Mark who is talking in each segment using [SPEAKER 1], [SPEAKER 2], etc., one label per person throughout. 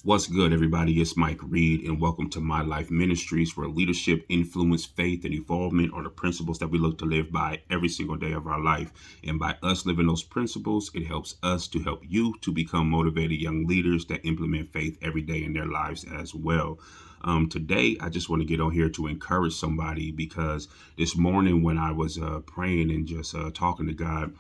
[SPEAKER 1] What's good, everybody? It's Mike Reed, and welcome to My Life Ministries, where leadership, influence, faith, and evolvement are the principles that we look to live by every single day of our life. And by us living those principles, it helps us to help you to become motivated young leaders that implement faith every day in their lives as well. Today, I just want to get on here to encourage somebody because this morning when I was praying and just talking to God,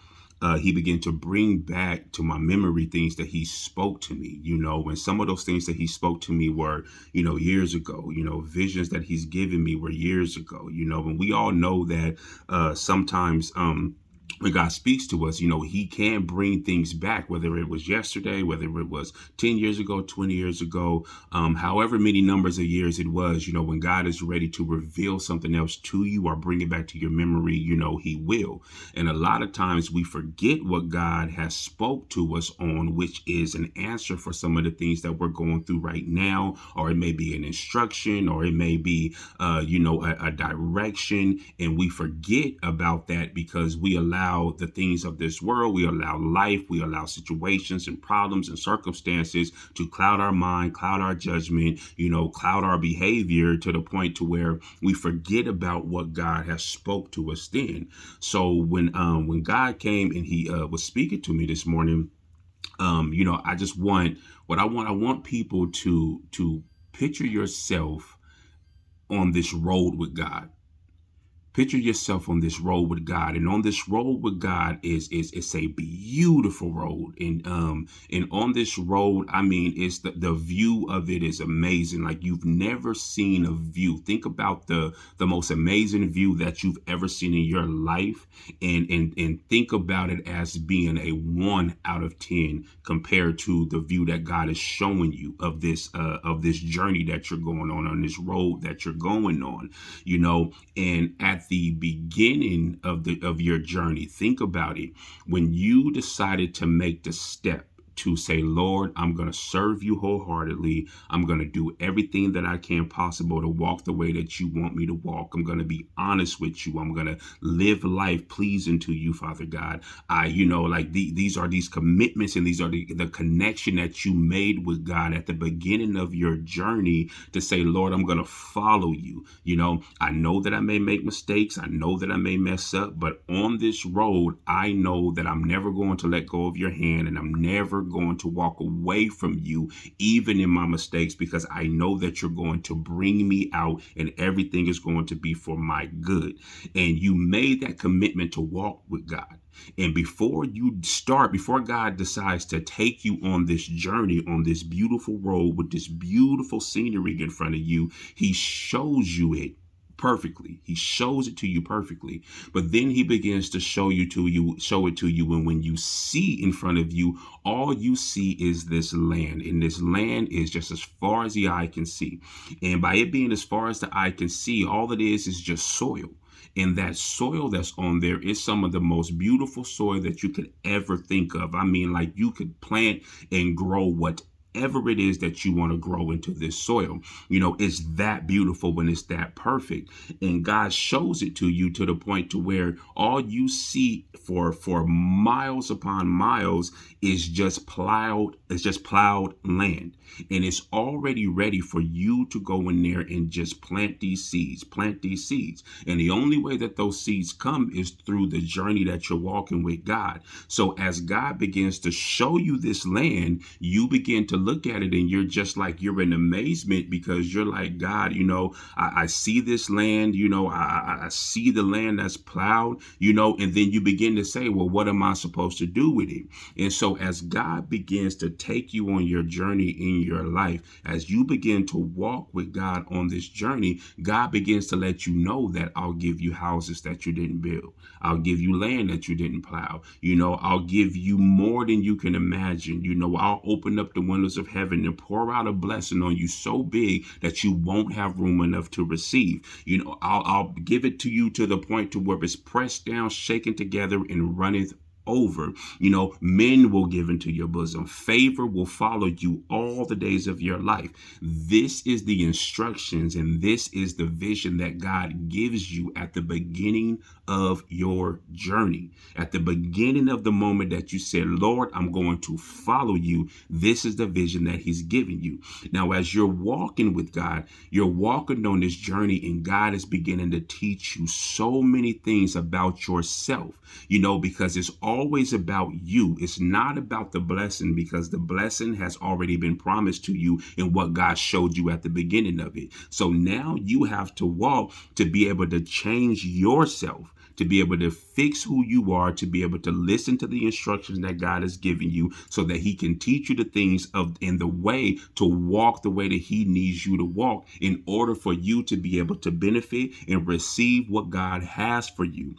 [SPEAKER 1] he began to bring back to my memory things that he spoke to me, and some of those things that he spoke to me were, years ago, visions that he's given me were years ago, and we all know that sometimes, when God speaks to us, he can bring things back, whether it was yesterday, whether it was 10 years ago, 20 years ago, however many numbers of years it was, when God is ready to reveal something else to you or bring it back to your memory, he will. And a lot of times we forget what God has spoke to us on, which is an answer for some of the things that we're going through right now, or it may be an instruction, or it may be, a direction. And we forget about that because we allow the things of this world, we allow life, we allow situations and problems and circumstances to cloud our mind, cloud our judgment, cloud our behavior to the point to where we forget about what God has spoke to us then. So when God came and he was speaking to me this morning, I just want I want people to picture yourself on this road with God. Picture yourself on this road with God, and on this road with God is it's a beautiful road, and on this road, I mean, it's the view of it is amazing, like you've never seen a view. Think about the most amazing view that you've ever seen in your life, and think about it as being a 1 out of 10 compared to the view that God is showing you of this journey that you're going on this road that you're going on, and at the beginning of your journey, think about it. When you decided to make the step to say, Lord, I'm going to serve you wholeheartedly. I'm going to do everything that I can possible to walk the way that you want me to walk. I'm going to be honest with you. I'm going to live life pleasing to you, Father God. These are these commitments, and these are the connection that you made with God at the beginning of your journey to say, Lord, I'm going to follow you. I know that I may make mistakes. I know that I may mess up, but on this road, I know that I'm never going to let go of your hand, and I'm never going to walk away from you, even in my mistakes, because I know that you're going to bring me out and everything is going to be for my good. And you made that commitment to walk with God. And before God decides to take you on this journey, on this beautiful road with this beautiful scenery in front of you, he shows you it perfectly. He shows it to you perfectly. But then he begins to show it to you. And when you see in front of you, all you see is this land. And this land is just as far as the eye can see. And by it being as far as the eye can see, all it is just soil. And that soil that's on there is some of the most beautiful soil that you could ever think of. I mean, like you could plant and grow whatever it is that you want to grow into this soil. It's that beautiful when it's that perfect. And God shows it to you to the point to where all you see for miles upon miles is just plowed land. And it's already ready for you to go in there and just plant these seeds. And the only way that those seeds come is through the journey that you're walking with God. So as God begins to show you this land, you begin to look at it and you're in amazement, because you're like, God, I see this land, I see the land that's plowed, and then you begin to say, well, what am I supposed to do with it? And so as God begins to take you on your journey in your life, as you begin to walk with God on this journey, God begins to let you know that I'll give you houses that you didn't build. I'll give you land that you didn't plow. I'll give you more than you can imagine. I'll open up the windows of heaven and pour out a blessing on you so big that you won't have room enough to receive. I'll give it to you to the point to where it's pressed down, shaken together, and runneth over. Men will give into your bosom. Favor will follow you all the days of your life. This is the instructions and this is the vision that God gives you at the beginning of your journey. At the beginning of the moment that you said, Lord, I'm going to follow you, this is the vision that he's giving you. Now, as you're walking with God, you're walking on this journey and God is beginning to teach you so many things about yourself, because it's always about you. It's not about the blessing, because the blessing has already been promised to you in what God showed you at the beginning of it. So now you have to walk to be able to change yourself, to be able to fix who you are, to be able to listen to the instructions that God has given you so that he can teach you the things in the way to walk the way that he needs you to walk in order for you to be able to benefit and receive what God has for you.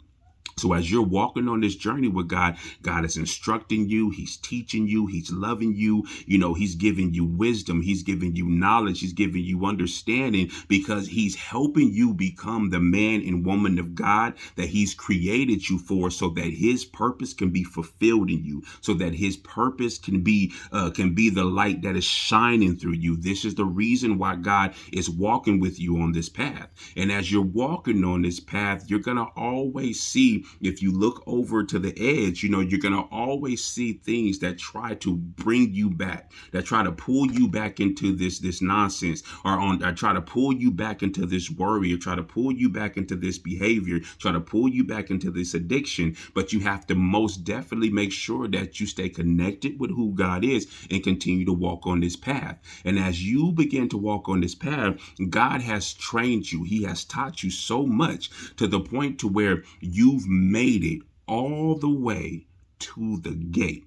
[SPEAKER 1] So as you're walking on this journey with God, God is instructing you, he's teaching you, he's loving you, he's giving you wisdom, he's giving you knowledge, he's giving you understanding, because he's helping you become the man and woman of God that he's created you for, so that his purpose can be fulfilled in you, so that his purpose can be the light that is shining through you. This is the reason why God is walking with you on this path. And as you're walking on this path, you're going to always see, if you look over to the edge, you're going to always see things that try to bring you back, that try to pull you back into this nonsense, or try to pull you back into this worry, or try to pull you back into this behavior, try to pull you back into this addiction. But you have to most definitely make sure that you stay connected with who God is and continue to walk on this path. And as you begin to walk on this path, God has trained you. He has taught you so much to the point to where you've made it all the way to the gate.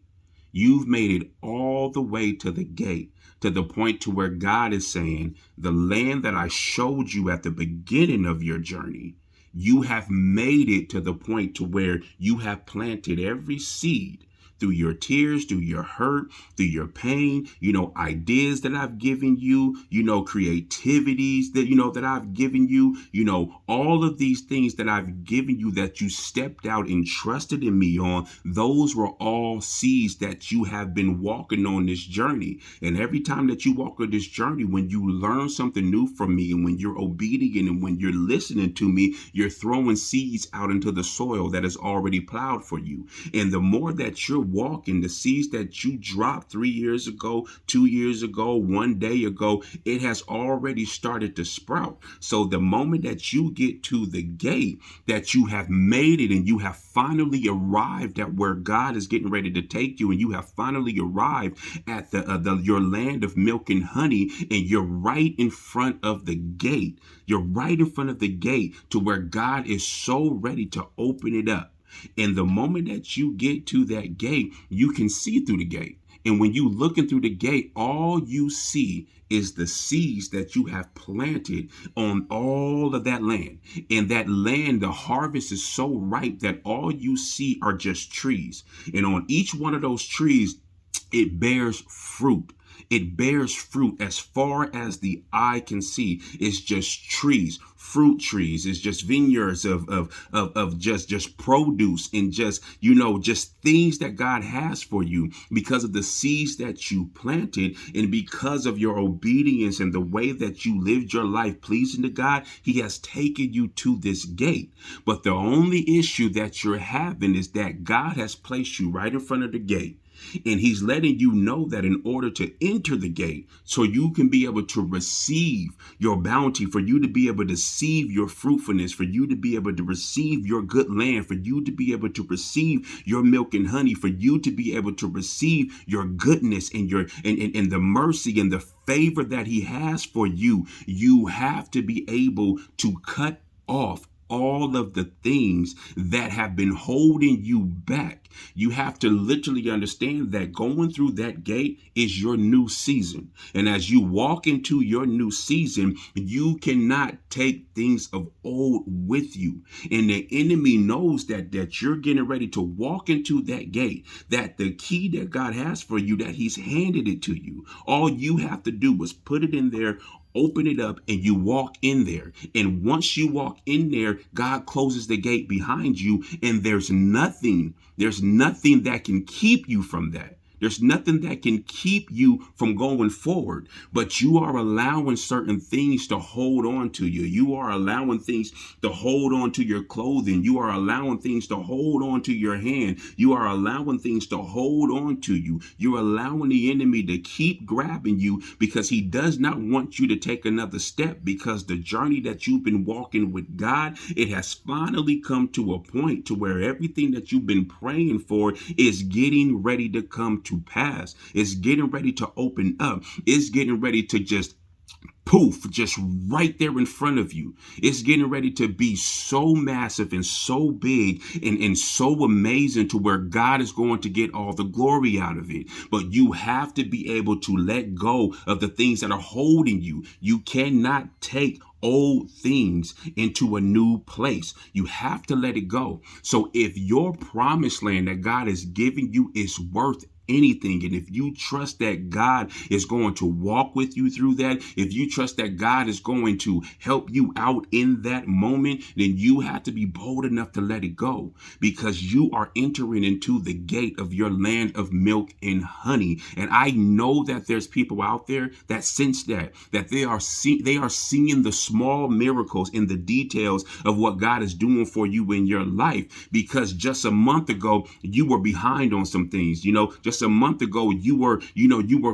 [SPEAKER 1] You've made it all the way to the gate, to the point to where God is saying, the land that I showed you at the beginning of your journey, you have made it to the point to where you have planted every seed through your tears, through your hurt, through your pain, ideas that I've given you, creativities that I've given you, all of these things that I've given you that you stepped out and trusted in me on, those were all seeds that you have been walking on this journey. And every time that you walk on this journey, when you learn something new from me, and when you're obedient and when you're listening to me, you're throwing seeds out into the soil that is already plowed for you. And the more that you're walking, the seeds that you dropped 3 years ago, 2 years ago, 1 day ago, it has already started to sprout. So the moment that you get to the gate, that you have made it and you have finally arrived at where God is getting ready to take you, and you have finally arrived at your land of milk and honey, and you're right in front of the gate. You're right in front of the gate to where God is so ready to open it up. And the moment that you get to that gate, you can see through the gate. And when you looking through the gate, all you see is the seeds that you have planted on all of that land. And that land, the harvest is so ripe that all you see are just trees. And on each one of those trees, it bears fruit. It bears fruit as far as the eye can see. It's just trees, fruit trees. It's just vineyards of just produce, and just things that God has for you because of the seeds that you planted, and because of your obedience and the way that you lived your life pleasing to God. He has taken you to this gate. But the only issue that you're having is that God has placed you right in front of the gate. And he's letting you know that in order to enter the gate, so you can be able to receive your bounty, for you to be able to receive your fruitfulness, for you to be able to receive your good land, for you to be able to receive your milk and honey, for you to be able to receive your goodness and your and the mercy and the favor that he has for you, you have to be able to cut off all of the things that have been holding you back. You have to literally understand that going through that gate is your new season. And as you walk into your new season, you cannot take things of old with you. And the enemy knows that you're getting ready to walk into that gate, that the key that God has for you, that he's handed it to you. All you have to do is put it in there, open it up, and you walk in there. And once you walk in there, God closes the gate behind you, and there's nothing that can keep you from that. There's nothing that can keep you from going forward, but you are allowing certain things to hold on to you. You are allowing things to hold on to your clothing. You are allowing things to hold on to your hand. You are allowing things to hold on to you. You're allowing the enemy to keep grabbing you because he does not want you to take another step, because the journey that you've been walking with God, it has finally come to a point to where everything that you've been praying for is getting ready to come to pass. It's getting ready to open up. It's getting ready to just poof, just right there in front of you. It's getting ready to be so massive and so big and so amazing to where God is going to get all the glory out of it. But you have to be able to let go of the things that are holding you. You cannot take old things into a new place. You have to let it go. So if your promised land that God is giving you is worth anything, and if you trust that God is going to walk with you through that, if you trust that God is going to help you out in that moment, then you have to be bold enough to let it go, because you are entering into the gate of your land of milk and honey. And I know that there's people out there that sense that they are seeing the small miracles in the details of what God is doing for you in your life, because just a month ago you were behind on some things. Just a month ago you were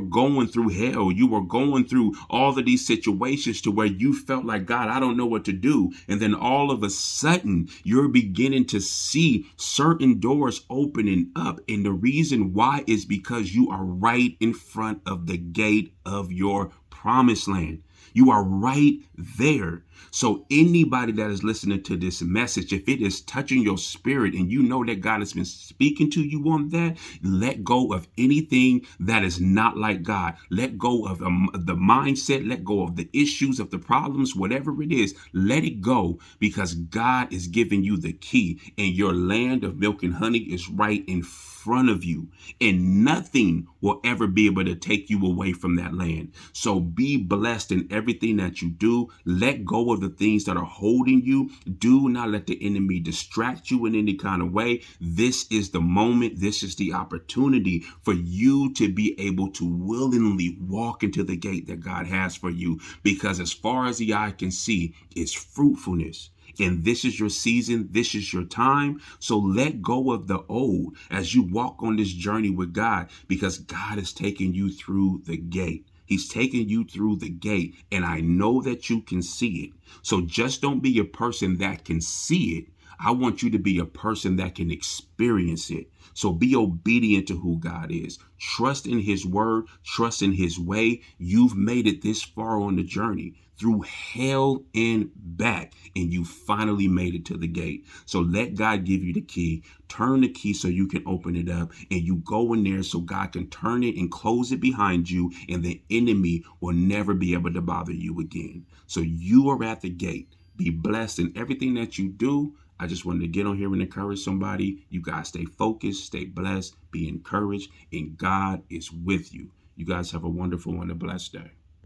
[SPEAKER 1] going through hell. You were going through all of these situations to where you felt like, God, I don't know what to do. And then all of a sudden you're beginning to see certain doors opening up. And the reason why is because you are right in front of the gate of your promised land. You are right there. So anybody that is listening to this message, if it is touching your spirit and you know that God has been speaking to you on that, let go of anything that is not like God. Let go of the mindset, let go of the issues, of the problems, whatever it is, let it go, because God is giving you the key, and your land of milk and honey is right in front of you, and nothing will ever be able to take you away from that land. So be blessed in everything that you do. Let go of the things that are holding you. Do not let the enemy distract you in any kind of way. This is the moment. This is the opportunity for you to be able to willingly walk into the gate that God has for you, because as far as the eye can see is fruitfulness. And this is your season. This is your time. So let go of the old as you walk on this journey with God, because God is taking you through the gate. He's taking you through the gate, and I know that you can see it. So just don't be a person that can see it. I want you to be a person that can experience it. So be obedient to who God is. Trust in his word. Trust in his way. You've made it this far on the journey, through hell and back, and you finally made it to the gate. So let God give you the key. Turn the key so you can open it up, and you go in there so God can turn it and close it behind you, and the enemy will never be able to bother you again. So you are at the gate. Be blessed in everything that you do. I just wanted to get on here and encourage somebody. You guys stay focused, stay blessed, be encouraged, and God is with you. You guys have a wonderful and a blessed day.